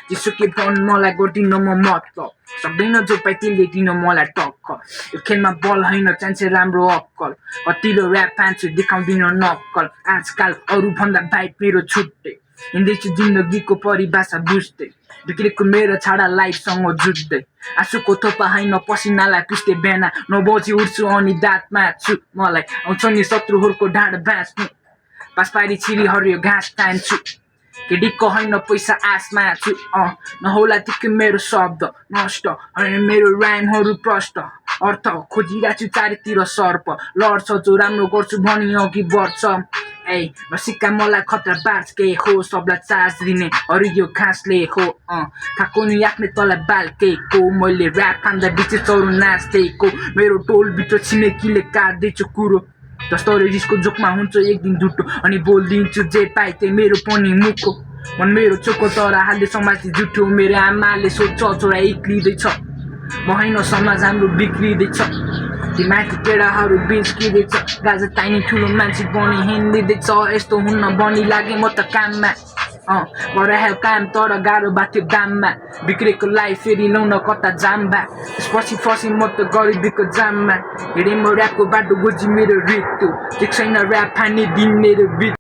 जेसुकै भन् मलाई गर्दिन म मतलब सक्दैन जो पाइ त्यसले दिन मलाई टक्क यो खेलमा बल होइन चाहिन्छ राम्रो अक्कल कतिलो ऱ्याप फ्यान्सहरू देखाउँदिन नक्कल आजकाल अरूभन्दा बाइक मेरो छुट्टै हिँड्दैछु जिन्दगीको परिभाषा बुझ्दै बिग्रेको मेरो छाडा लाइफसँग जुट्दै आँसुको थोपा होइन पसिनालाई पिस्दै बिहान 9 बजी उठ्छु अनि दाँत माझ्छु मलाई आउँछ नि शत्रुहरूको ढाड बाँच्नु पासपारी छिरी हरियो घाँस तान्छु केडीको होइन पैसा आसमा छु नहोला tik मेरो शब्द नष्ट होइन मेरो राइमहरू प्रष्ट अर्थ खोजिरहेको छु चारैतिर सर्प लड्छ जो राम्रो गर्छु भनी अघि बढ्छ ए नसिका मलाई खतरा बाँच के हो सबलाई चार्ज दिने हरियो घाँसले हो थाको नि आफ्नै तँलाई बाल्केको मैले ऱ्याप खाँदा बिचे चरु नाच्दैको मेरो टोलभित्र छिमेकीले काट्दैछु कुरो जस्तो रिसको जोकमा हुन्छ एक दिन झुटो अनि बोलिदिन्छु जे पाए त्यही मेरो पनि मुखो मन मेरो चोको तर हाल्दै समाजले जुठो मेरो आमाले सोध्छ छोरा एक्लिँदैछ म होइन समाज हाम्रो बिग्रिँदैछ ती माथि केटाहरू बिस्किँदैछ गाजा तानी ठुलो मान्छे बनी हिँड्दैछ यस्तो हुन्न बनी लागे म त काममा गरायो काम तर गाह्रो बाथ्यो दाममा बिग्रेको लाइफ फेरि लाउन कता जाम्बा त्यसपछि फसी म त गरिबीको जाममा हिँडेँ म ऱ्यापको बाटो गोजी मेरो ऋतु ठिक छैन ऱ्याप फानी दिन मेरो बित